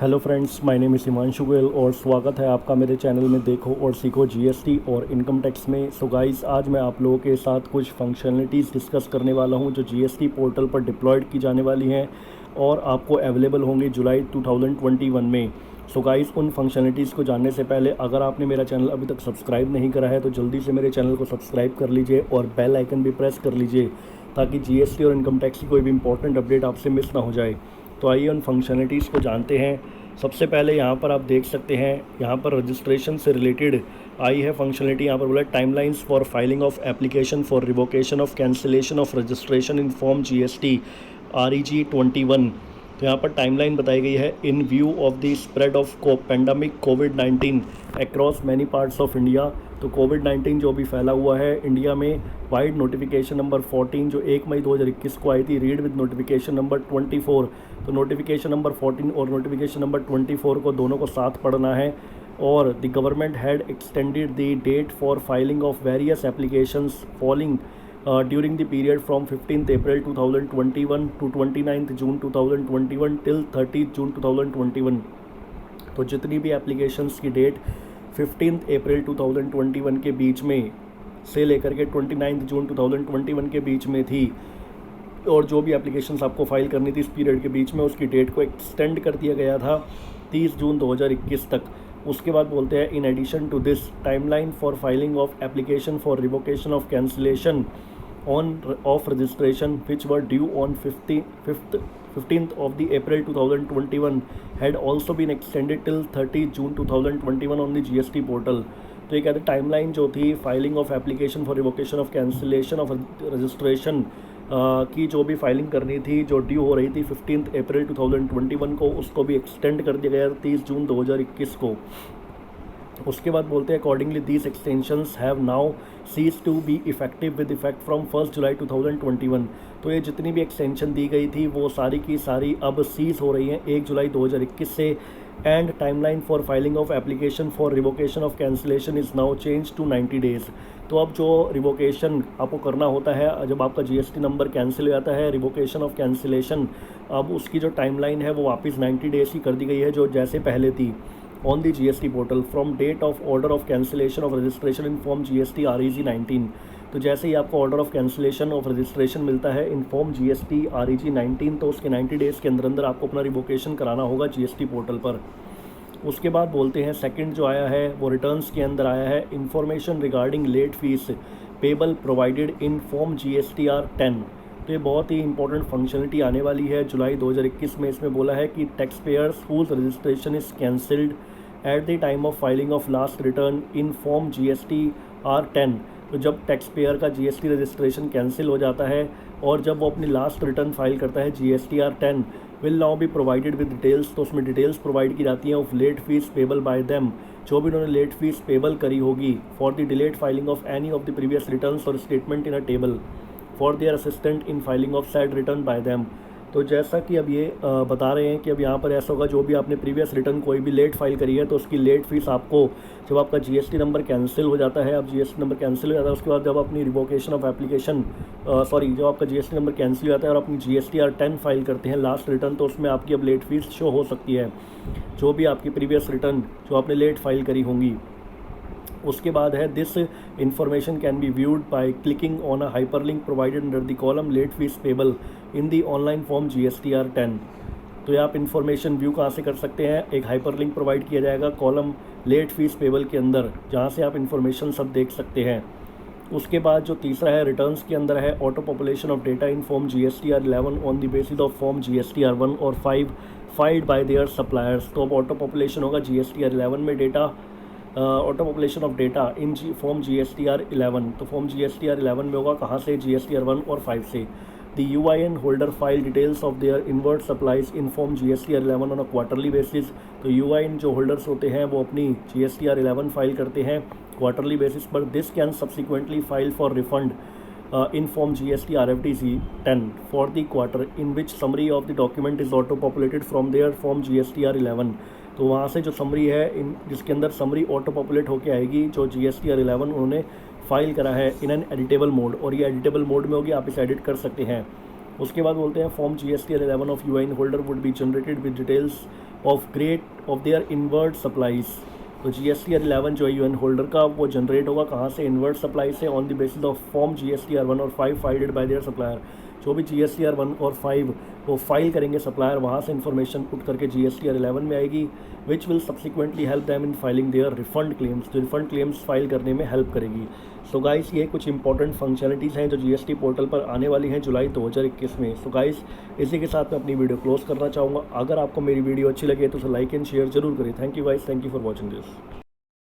Hello friends, my name is Himanshu Goyal और स्वागत है आपका मेरे चैनल में देखो और सीखो जीएसटी और इनकम टैक्स में। सो गाइस, आज मैं आप लोगों के साथ कुछ फंक्शनलिटीज़ डिस्कस करने वाला हूं जो जीएसटी पोर्टल पर डिप्लॉयड की जाने वाली हैं और आपको अवेलेबल होंगी जुलाई 2021 में। सो गाइस, उन फंक्शनलिटीज़ को जानने से पहले अगर आपने मेरा चैनल अभी तक सब्सक्राइब नहीं करा है तो जल्दी से मेरे चैनल को सब्सक्राइब कर लीजिए और बेल आइकन भी प्रेस कर लीजिए ताकि जीएसटी और इनकम टैक्स की कोई भी इंपॉर्टेंट अपडेट आपसे मिस ना हो जाए। तो आइए उन फंक्शनलिटीज़ को जानते हैं। सबसे पहले यहाँ पर आप देख सकते हैं, यहाँ पर रजिस्ट्रेशन से रिलेटेड आई है फंक्शनलिटी। यहाँ पर बोला timelines for filing of application for revocation of cancellation of registration in form GST REG 21। तो यहाँ पर टाइमलाइन बताई गई है। इन view of the spread of pandemic covid across many parts of India. तो कोविड-19 जो भी फैला हुआ है इंडिया में, वाइड नोटिफिकेशन नंबर 14 जो 1 मई 2021 को आई थी, रीड विद नोटिफिकेशन नंबर 24। तो नोटिफिकेशन नंबर 14 और नोटिफिकेशन नंबर 24 को दोनों को साथ पढ़ना है। और the government had extended the date for filing of various applications falling during the period from 15th April 2021 to 29th June 2021 till 30th June 2021। तो जितनी भी एप्लीकेशंस की डेट 15th अप्रैल 2021 के बीच में से लेकर के 29th जून 2021 के बीच में थी और जो भी एप्लीकेशंस आपको फाइल करनी थी इस पीरियड के बीच में, उसकी डेट को एक्सटेंड कर दिया गया था 30 जून 2021 तक। उसके बाद बोलते हैं in addition to this timeline for filing of application for revocation of cancellation of registration which were due on 15th of the April 2021 had also been extended till 30 June 2021 on the GST portal। तो ये कहते हैं timeline जो थी filing of application for revocation of cancellation of registration की जो भी filing करनी थी, जो ड्यू हो रही थी 15 अप्रैल 2021 को, उसको भी एक्सटेंड कर दिया गया 30 जून 2021 को। उसके बाद बोलते हैं accordingly these extensions have now cease to be effective with effect from 1 जुलाई 2021। तो ये जितनी भी एक्सटेंशन दी गई थी वो सारी की सारी अब सीज हो रही हैं 1 जुलाई 2021 से। And timeline for filing of application for revocation of cancellation is now change to 90 days. तो अब जो रिवोकेशन आपको करना होता है जब आपका जीएसटी नंबर कैंसिल हो जाता है, रिवोकेशन ऑफ कैंसिलेशन, अब उसकी जो टाइमलाइन है वो वापस 90 डेज़ की कर दी गई है जो जैसे पहले थी। on the GST portal from date of order of cancellation of registration in form GST REG 19। तो जैसे ही आपको order of cancellation of registration मिलता है इन फॉर्म GST REG 19 तो उसके 90 डेज़ के अंदर आपको अपना रिवोकेशन कराना होगा GST पोर्टल पर। उसके बाद बोलते हैं सेकंड जो आया है वो रिटर्न्स के अंदर आया है, information regarding late fees payable provided in form GSTR 10। तो ये बहुत ही इंपॉर्टेंट फंक्शनलिटी आने वाली है जुलाई 2021 में। इसमें बोला है कि tax payers whose registration is cancelled at the time of filing of last return in form GSTR 10। तो जब टैक्स पेयर का GST रजिस्ट्रेशन कैंसिल हो जाता है और जब वो अपनी लास्ट रिटर्न फाइल करता है GSTR 10 will now be provided with details. तो उसमें डिटेल्स प्रोवाइड की जाती हैं of late fees payable by them, जो भी उन्होंने लेट फीस पेबल करी होगी for the delayed filing of any of the previous returns और statement in a table for their assistant in filing of said return by them. तो जैसा कि अब ये बता रहे हैं कि अब यहाँ पर ऐसा होगा, जो भी आपने प्रीवियस रिटर्न कोई भी लेट फाइल करी है तो उसकी लेट फीस आपको जब आपका जीएसटी नंबर कैंसिल हो जाता है, अब जीएसटी नंबर कैंसिल हो जाता है उसके बाद जब अपनी रिवोकेशन ऑफ एप्लीकेशन जब आपका जीएसटी नंबर कैंसिल हो जाता है और अपनी GSTR 10 फाइल करते हैं लास्ट रिटर्न, तो उसमें आपकी अब लेट फीस शो हो सकती है जो भी आपकी प्रीवियस रिटर्न जो आपने लेट फाइल करी होंगी। उसके बाद है this information can be viewed by clicking on a hyperlink provided under the column late fees payable in the online form GSTR 10। तो ये आप इन्फॉर्मेशन व्यू कहाँ से कर सकते हैं, एक हाइपरलिंक प्रोवाइड किया जाएगा कॉलम लेट फीस पेबल के अंदर, जहाँ से आप इन्फॉर्मेशन सब देख सकते हैं। उसके बाद जो तीसरा है रिटर्न्स के अंदर है auto population of data in form GSTR 11 on the basis of form GSTR 1 और 5 फाइल्ड बाय देयर सप्लायर्स। तो अब ऑटो पॉपुलेशन होगा GSTR 11 में data, auto population of data in form GSTR 11। तो फॉर्म GSTR 11 में होगा कहाँ से, GSTR 1 और 5 से। The UIN holder file details of their inward supplies in form GSTR 11 on a quarterly basis. तो UIN जो होल्डर्स होते हैं वो अपनी GSTR 11 फाइल करते हैं क्वार्टरली बेसिस पर। This can subsequently file for refund in form GST RFDC 10 for the quarter in which summary of the document is auto populated from their form GSTR 11। तो वहाँ से जो समरी है जिसके अंदर समरी ऑटो पॉपुलेट होके आएगी जो GSTR 11 उन्होंने फाइल करा है इन एन एडिटेबल मोड, और ये एडिटेबल मोड में होगी, आप इसे एडिट कर सकते हैं। उसके बाद बोलते हैं form GSTR 11 of UIN holder would be generated with details of grade of their inward supplies. तो GSTR 11 जो है यूएन होल्डर का वो जनरेट होगा कहाँ से, इनवर्ट सप्लाई से, on the basis of form GSTR 1 और 5 फाइल्ड बाय देयर सप्लायर। जो भी GSTR 1 और 5 वो फाइल करेंगे सप्लायर, वहाँ से इन्फॉर्मेशन पुट करके GSTR 11 में आएगी, which will subsequently help them in filing their refund claims, जो रिफंड क्लेम्स फाइल करने में हेल्प करेगी। सो गाइस ये कुछ इंपॉर्टेंट फंक्शनलिटीज़ हैं जो GST पोर्टल पर आने वाली हैं जुलाई 2021 में। सो गाइस इसी के साथ मैं अपनी वीडियो क्लोज करना चाहूँगा। अगर आपको मेरी वीडियो अच्छी लगे तो उसे लाइक एंड शेयर जरूर करें। Thank you guys, thank you for watching this.